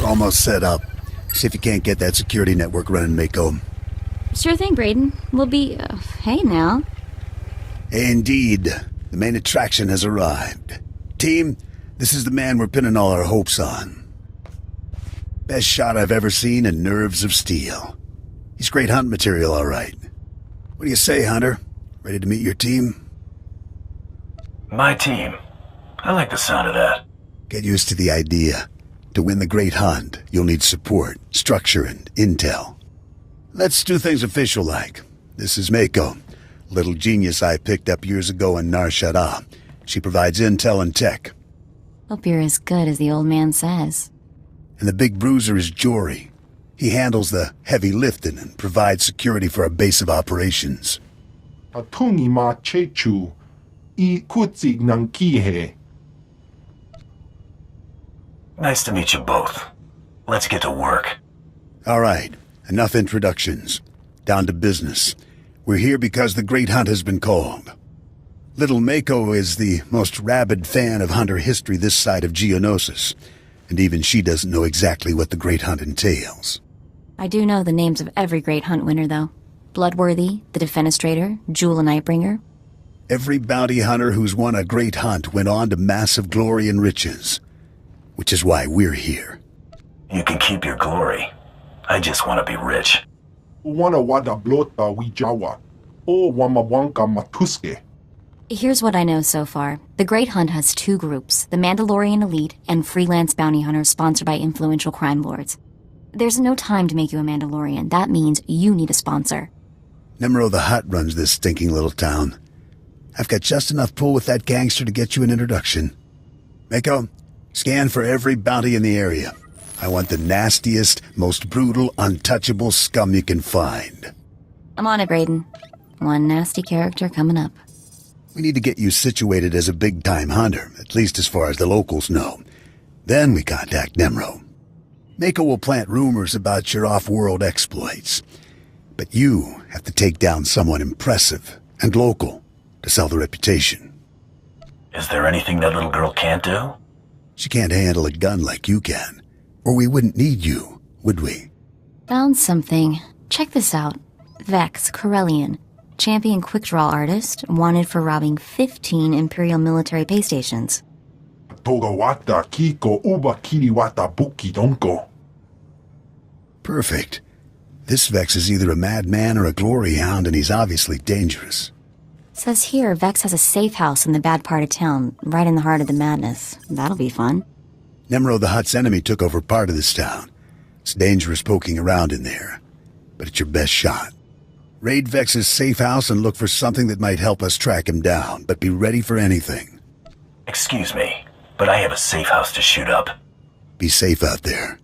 Almost set up. See if you can't get that security network running, Mako. Sure thing, Braden. We'll be... hey now. Indeed. The main attraction has arrived. Team, this is the man we're pinning all our hopes on. Best shot I've ever seen and nerves of steel. He's great hunt material, all right. What do you say, Hunter? Ready to meet your team? My team. I like the sound of that. Get used to the idea. To win the Great Hunt, you'll need support, structure, and intel. Let's do things official-like. This is Mako, little genius I picked up years ago in Nar Shaddaa. She provides intel and tech. Hope you're as good as the old man says. And the big bruiser is Jory. He handles the heavy lifting and provides security for our base of operations. Atungi ma chechu, I kutzig nang kihe. Nice to meet you both. Let's get to work. All right, enough introductions. Down to business. We're here because the Great Hunt has been called. Little Mako is the most rabid fan of hunter history this side of Geonosis, and even she doesn't know exactly what the Great Hunt entails. I do know the names of every Great Hunt winner, though. Bloodworthy, the Defenestrator, Jewel and Nightbringer. Every bounty hunter who's won a Great Hunt went on to massive glory and riches. Which is why we're here. You can keep your glory. I just want to be rich. Wana wada blota wijawa. O wamawanka matuske. Here's what I know so far. The Great Hunt has two groups, the Mandalorian Elite and freelance bounty hunters sponsored by influential crime lords. There's no time to make you a Mandalorian. That means you need a sponsor. Nemro the Hutt runs this stinking little town. I've got just enough pull with that gangster to get you an introduction. Mako, scan for every bounty in the area. I want the nastiest, most brutal, untouchable scum you can find. I'm on it, Braden. One nasty character coming up. We need to get you situated as a big-time hunter, at least as far as the locals know. Then we contact Nemro. Mako will plant rumors about your off-world exploits. But you have to take down someone impressive and local to sell the reputation. Is there anything that little girl can't do? She can't handle a gun like you can. Or we wouldn't need you, would we? Found something. Check this out. Vex Corellian, champion quick-draw artist, wanted for robbing 15 Imperial military pay stations. Togawata kiko uba kiriwata buki donko. Perfect. This Vex is either a madman or a glory hound, and he's obviously dangerous. Says here Vex has a safe house in the bad part of town, right in the heart of the madness. That'll be fun. Nemro the Hutt's enemy took over part of this town. It's dangerous poking around in there, but it's your best shot. Raid Vex's safe house and look for something that might help us track him down, but be ready for anything. Excuse me, but I have a safe house to shoot up. Be safe out there.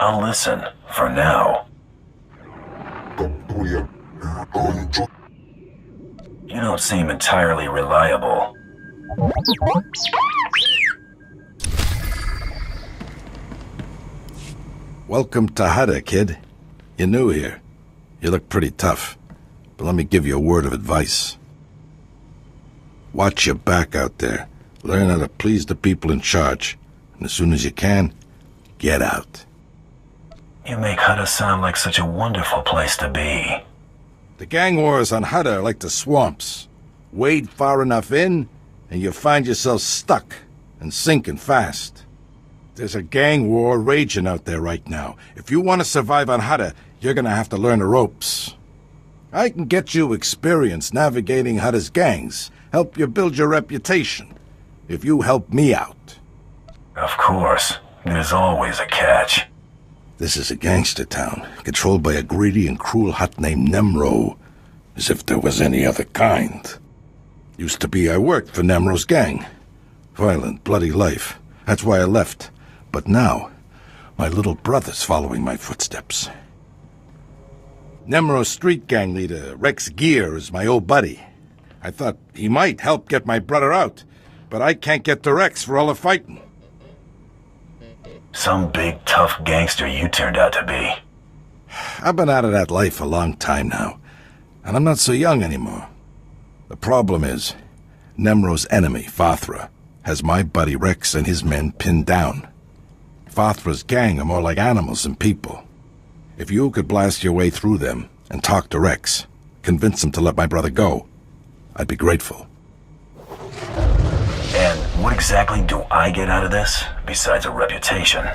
I'll listen, for now. You don't seem entirely reliable. Welcome to Hada, kid. You're new here. You look pretty tough, but let me give you a word of advice. Watch your back out there. Learn how to please the people in charge. And as soon as you can, get out. You make Hutta sound like such a wonderful place to be. The gang wars on Hutta are like the swamps. Wade far enough in, and you find yourself stuck and sinking fast. There's a gang war raging out there right now. If you want to survive on Hutta, you're gonna have to learn the ropes. I can get you experience navigating Hutta's gangs, help you build your reputation, if you help me out. Of course. There's always a catch. This is a gangster town, controlled by a greedy and cruel Hutt named Nemro, as if there was any other kind. Used to be I worked for Nemro's gang. Violent, bloody life. That's why I left. But now, my little brother's following my footsteps. Nemro's street gang leader, Rex Gear, is my old buddy. I thought he might help get my brother out, but I can't get to Rex for all the fighting. Some big, tough gangster you turned out to be. I've been out of that life a long time now, and I'm not so young anymore. The problem is, Nemro's enemy, Fathra, has my buddy Rex and his men pinned down. Fathra's gang are more like animals than people. If you could blast your way through them and talk to Rex, convince him to let my brother go, I'd be grateful. And what exactly do I get out of this, besides a reputation?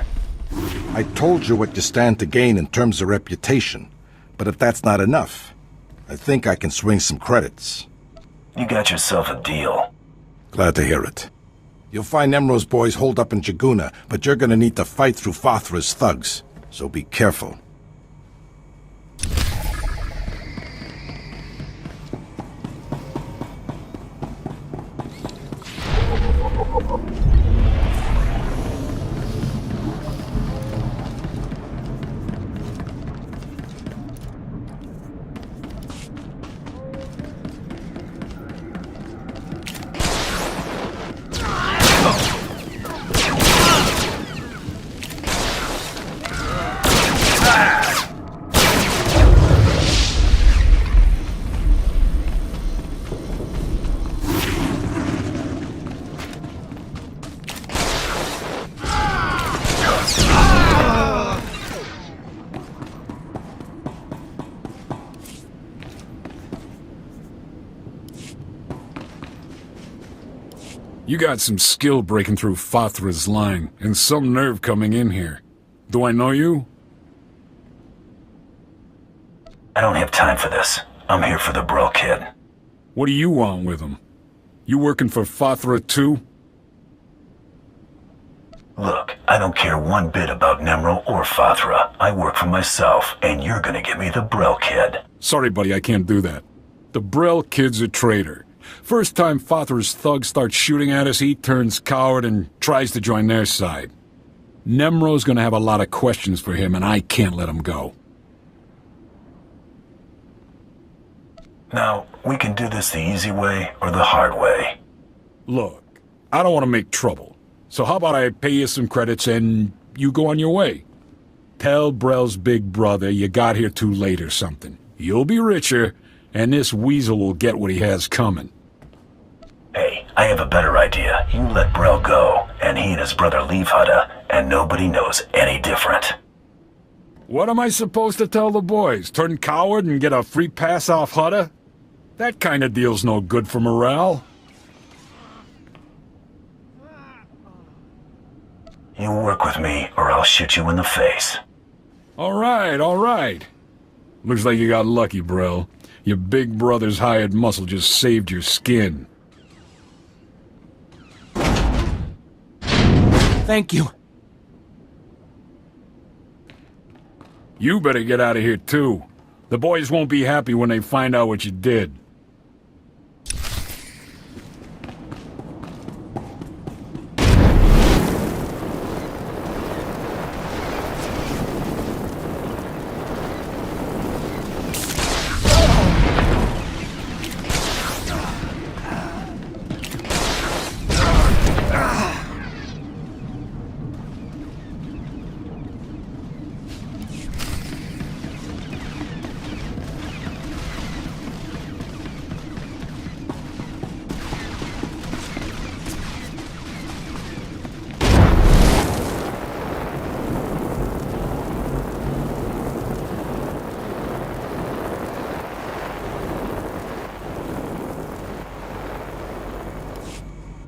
I told you what you stand to gain in terms of reputation, but if that's not enough, I think I can swing some credits. You got yourself a deal. Glad to hear it. You'll find Nemro's boys holed up in Jaguna, but you're gonna need to fight through Fathra's thugs, so be careful. You got some skill breaking through Fathra's line, and some nerve coming in here. Do I know you? I don't have time for this. I'm here for the Brill kid. What do you want with him? You working for Fathra too? Look, I don't care one bit about Nemro or Fathra. I work for myself, and you're gonna get me the Brill kid. Sorry, buddy, I can't do that. The Brill kid's a traitor. First time Fathra's thugs start shooting at us, he turns coward and tries to join their side. Nemro's gonna have a lot of questions for him, and I can't let him go. Now, we can do this the easy way or the hard way. Look, I don't want to make trouble. So how about I pay you some credits and you go on your way? Tell Brell's big brother you got here too late or something. You'll be richer, and this weasel will get what he has coming. Hey, I have a better idea. You let Brell go, and he and his brother leave Hutta, and nobody knows any different. What am I supposed to tell the boys? Turn coward and get a free pass off Hutta? That kind of deal's no good for morale. You work with me, or I'll shoot you in the face. All right. Looks like you got lucky, Brell. Your big brother's hired muscle just saved your skin. Thank you. You better get out of here, too. The boys won't be happy when they find out what you did.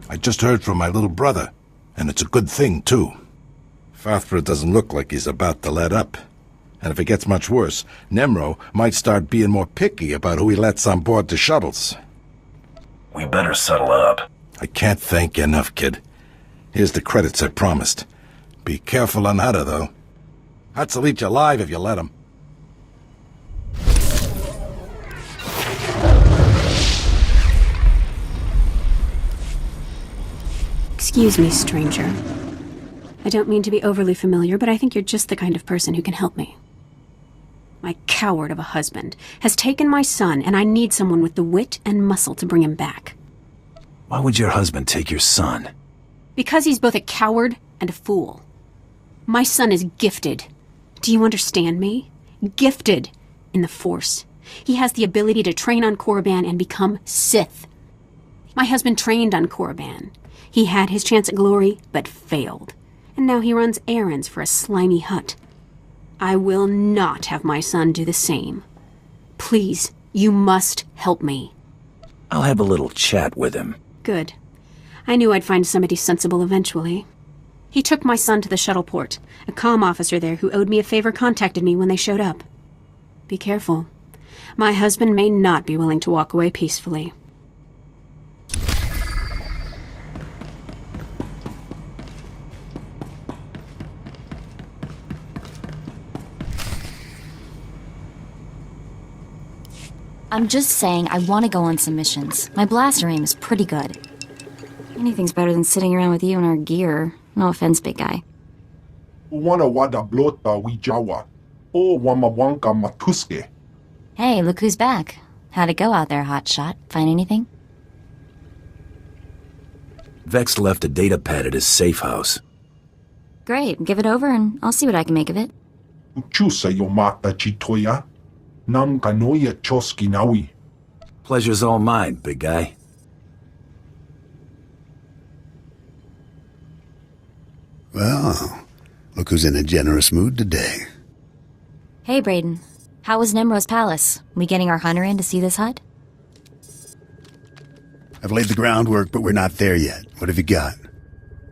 I just heard from my little brother, and it's a good thing, too. Farthra doesn't look like he's about to let up. And if it gets much worse, Nemro might start being more picky about who he lets on board the shuttles. We better settle up. I can't thank you enough, kid. Here's the credits I promised. Be careful on Hutter, though. Hutt'll eat you alive if you let him. Excuse me, stranger. I don't mean to be overly familiar, but I think you're just the kind of person who can help me. My coward of a husband has taken my son, and I need someone with the wit and muscle to bring him back. Why would your husband take your son? Because he's both a coward and a fool. My son is gifted. Do you understand me? Gifted in the Force. He has the ability to train on Korriban and become Sith. My husband trained on Korriban. He had his chance at glory, but failed. And now he runs errands for a slimy Hutt. I will not have my son do the same. Please, you must help me. I'll have a little chat with him. Good. I knew I'd find somebody sensible eventually. He took my son to the shuttle port. A comm officer there who owed me a favor contacted me when they showed up. Be careful. My husband may not be willing to walk away peacefully. I'm just saying I want to go on some missions. My blaster aim is pretty good. Anything's better than sitting around with you in our gear. No offense, big guy. Wana wada blota wijawa. O wamawanka matuske. Hey, look who's back. How'd it go out there, hotshot? Find anything? Vex left a data pad at his safe house. Great, give it over and I'll see what I can make of it. Uchusa yomata chitoya. Nam kanoya choski nawi. Pleasure's all mine, big guy. Well, look who's in a generous mood today. Hey, Brayden. How was Nemro's palace? We getting our hunter in to see this hut? I've laid the groundwork, but we're not there yet. What have you got?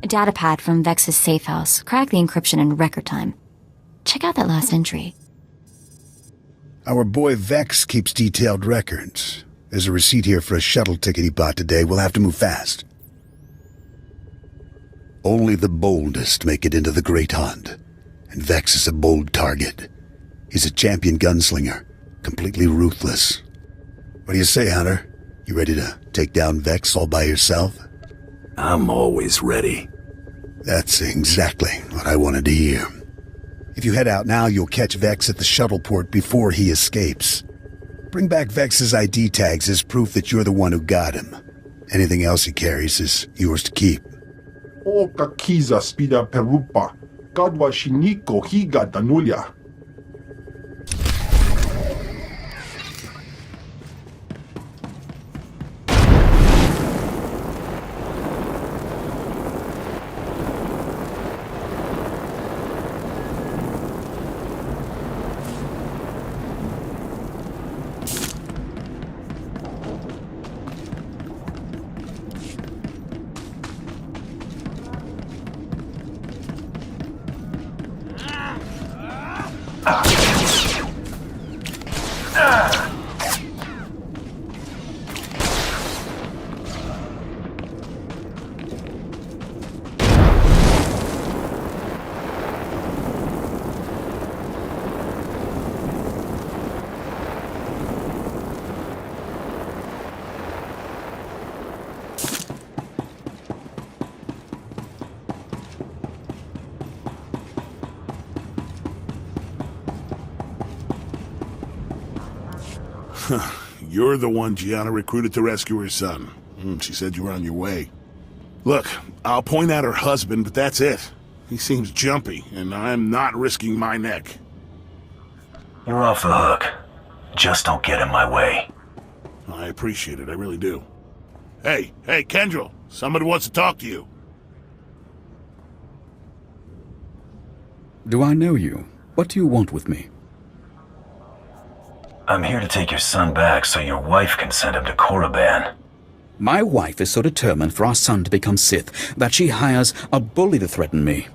A data pad from Vex's safe house. Cracked the encryption in record time. Check out that last entry. Our boy Vex keeps detailed records. There's a receipt here for a shuttle ticket he bought today. We'll have to move fast. Only the boldest make it into the Great Hunt. And Vex is a bold target. He's a champion gunslinger, completely ruthless. What do you say, Hunter? You ready to take down Vex all by yourself? I'm always ready. That's exactly what I wanted to hear. If you head out now, you'll catch Vex at the shuttle port before he escapes. Bring back Vex's ID tags as proof that you're the one who got him. Anything else he carries is yours to keep. O kakiza spida perupa. Gadwa shiniko higa danulia. You're the one Gianna recruited to rescue her son. She said you were on your way. Look, I'll point out her husband, but that's it. He seems jumpy, and I'm not risking my neck. You're off the hook. Just don't get in my way. I appreciate it, I really do. Hey, Kendrell, somebody wants to talk to you. Do I know you? What do you want with me? I'm here to take your son back so your wife can send him to Korriban. My wife is so determined for our son to become Sith that she hires a bully to threaten me.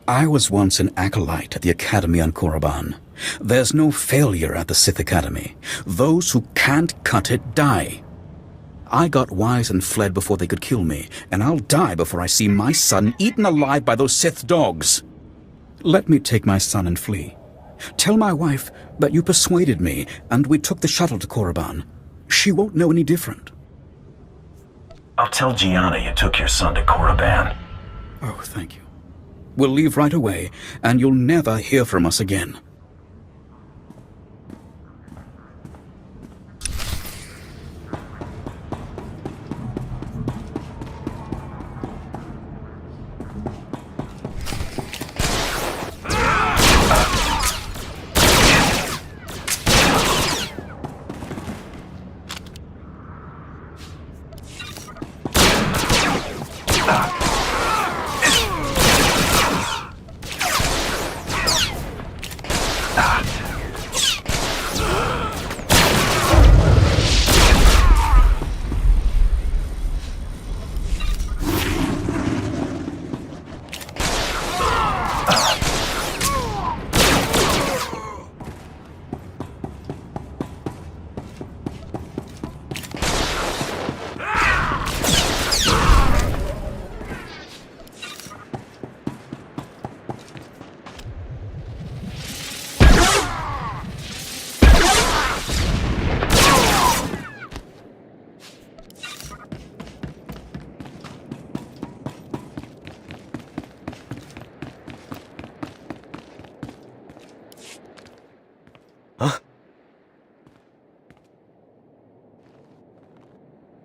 I was once an acolyte at the Academy on Korriban. There's no failure at the Sith Academy. Those who can't cut it die. I got wise and fled before they could kill me, and I'll die before I see my son eaten alive by those Sith dogs. Let me take my son and flee. Tell my wife that you persuaded me, and we took the shuttle to Korriban. She won't know any different. I'll tell Gianna you took your son to Korriban. Oh, thank you. We'll leave right away, and you'll never hear from us again.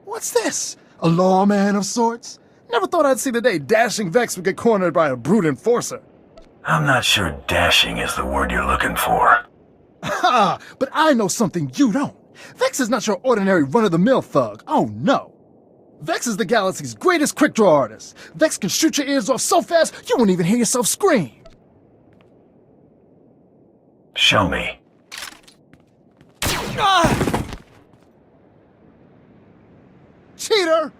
What's this? A lawman of sorts? Never thought I'd see the day dashing Vex would get cornered by a brute enforcer. I'm not sure dashing is the word you're looking for. Ha! But I know something you don't. Vex is not your ordinary run-of-the-mill thug. Oh, no. Vex is the galaxy's greatest quick-draw artist. Vex can shoot your ears off so fast, you won't even hear yourself scream. Show me. Ah! Cheater!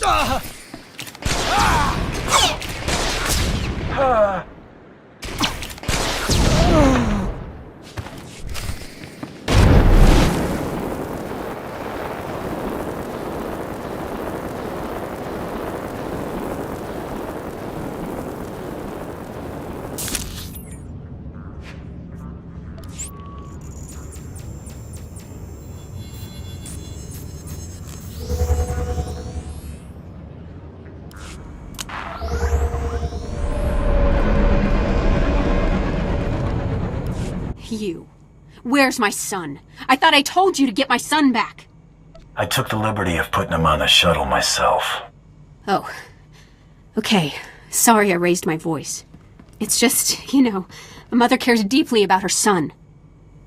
Ah! Ah! You. Where's my son? I thought I told you to get my son back. I took the liberty of putting him on the shuttle myself. Oh. Okay. Sorry I raised my voice. It's just, a mother cares deeply about her son.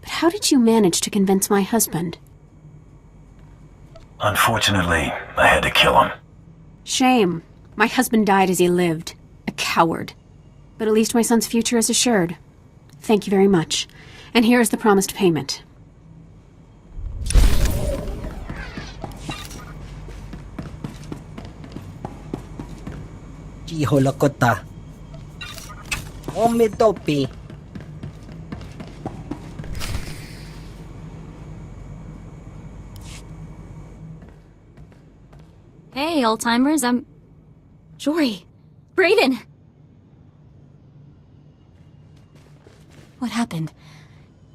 But how did you manage to convince my husband? Unfortunately, I had to kill him. Shame. My husband died as he lived. A coward. But at least my son's future is assured. Thank you very much. And here is the promised payment. Jiholokota. Omitopi. Hey, old-timers, I'm... Jory. Brayden! What happened?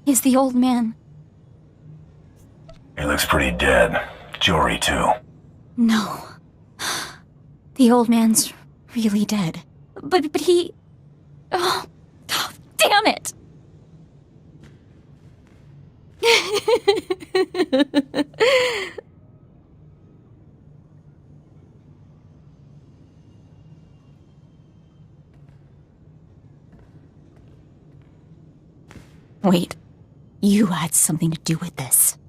Is the old man... He looks pretty dead. Jory, too. No. The old man's really dead. But he... Oh, damn it! Wait. You had something to do with this.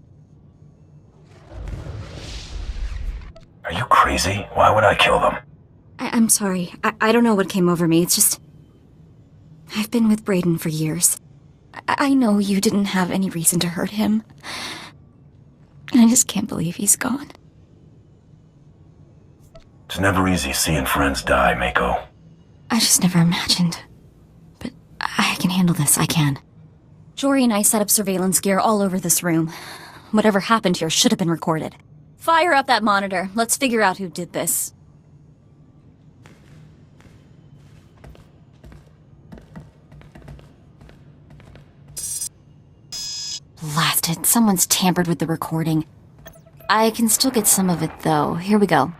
Are you crazy? Why would I kill them? I'm sorry. I don't know what came over me. It's just... I've been with Brayden for years. I know you didn't have any reason to hurt him. I just can't believe he's gone. It's never easy seeing friends die, Mako. I just never imagined. But I can handle this, I can. Jory and I set up surveillance gear all over this room. Whatever happened here should have been recorded. Fire up that monitor. Let's figure out who did this. Blasted. Someone's tampered with the recording. I can still get some of it, though. Here we go.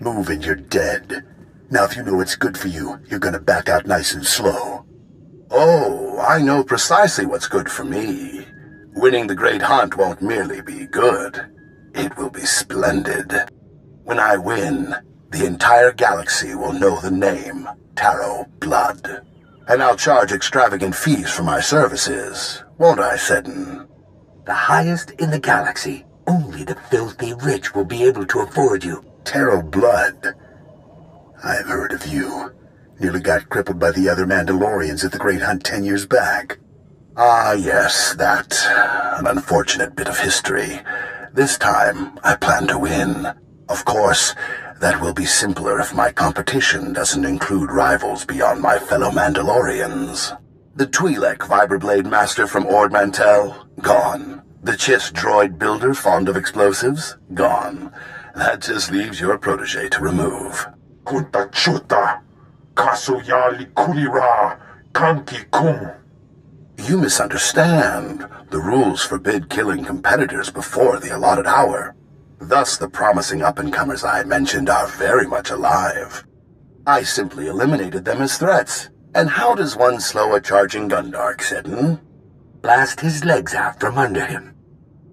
Move and you're dead. Now if you know it's good for you, you're gonna back out nice and slow. Oh, I know precisely what's good for me. Winning the Great Hunt won't merely be good. It will be splendid. When I win, the entire galaxy will know the name Taro Blood. And I'll charge extravagant fees for my services, won't I, Seddon? The highest in the galaxy. Only the filthy rich will be able to afford you. Taro Blood. I've heard of you. Nearly got crippled by the other Mandalorians at the Great Hunt 10 years back. Ah, yes, that. An unfortunate bit of history. This time, I plan to win. Of course, that will be simpler if my competition doesn't include rivals beyond my fellow Mandalorians. The Twi'lek Vibroblade Master from Ord Mantell? Gone. The Chiss droid builder fond of explosives? Gone. That just leaves your protege to remove. Kunta chuta. Kasuya likulira. Kanki kum. You misunderstand. The rules forbid killing competitors before the allotted hour. Thus, the promising up-and-comers I mentioned are very much alive. I simply eliminated them as threats. And how does one slow a charging Gundark, Seddon? Blast his legs out from under him.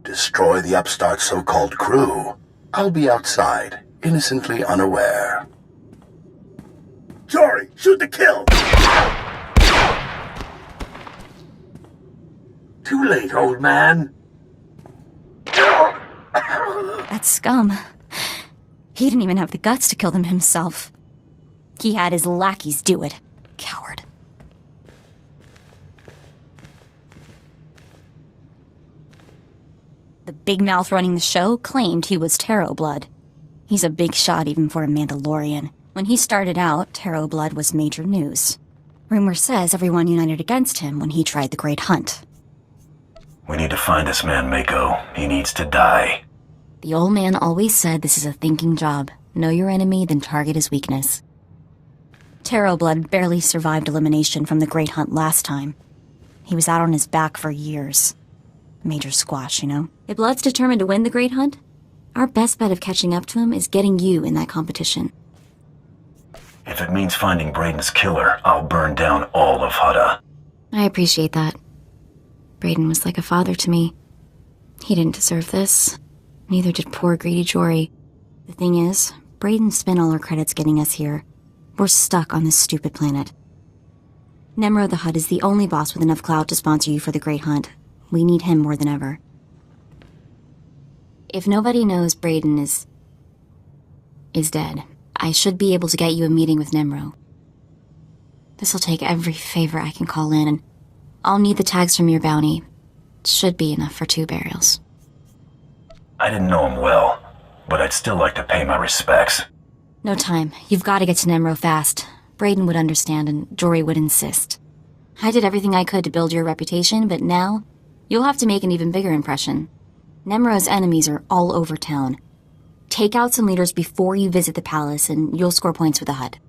Destroy the upstart's so-called crew. I'll be outside, innocently unaware. Jory, shoot to kill! Too late, old man. That scum. He didn't even have the guts to kill them himself. He had his lackeys do it. Coward. The big mouth running the show claimed he was Taro Blood. He's a big shot even for a Mandalorian. When he started out, Taro Blood was major news. Rumor says everyone united against him when he tried the Great Hunt. We need to find this man, Mako. He needs to die. The old man always said this is a thinking job. Know your enemy, then target his weakness. Taro Blood barely survived elimination from the Great Hunt last time. He was out on his back for years. Major squash, you know? If Blood's determined to win the Great Hunt, our best bet of catching up to him is getting you in that competition. If it means finding Brayden's killer, I'll burn down all of Hutta. I appreciate that. Brayden was like a father to me. He didn't deserve this. Neither did poor greedy Jory. The thing is, Brayden spent all our credits getting us here. We're stuck on this stupid planet. Nemro the Hutt is the only boss with enough clout to sponsor you for the Great Hunt. We need him more than ever. If nobody knows Brayden is dead, I should be able to get you a meeting with Nemro. This'll take every favor I can call in, and I'll need the tags from your bounty. Should be enough for 2 burials. I didn't know him well, but I'd still like to pay my respects. No time. You've got to get to Nemro fast. Brayden would understand, and Jory would insist. I did everything I could to build your reputation, but now you'll have to make an even bigger impression. Nemro's enemies are all over town. Take out some leaders before you visit the palace, and you'll score points with the Hutt.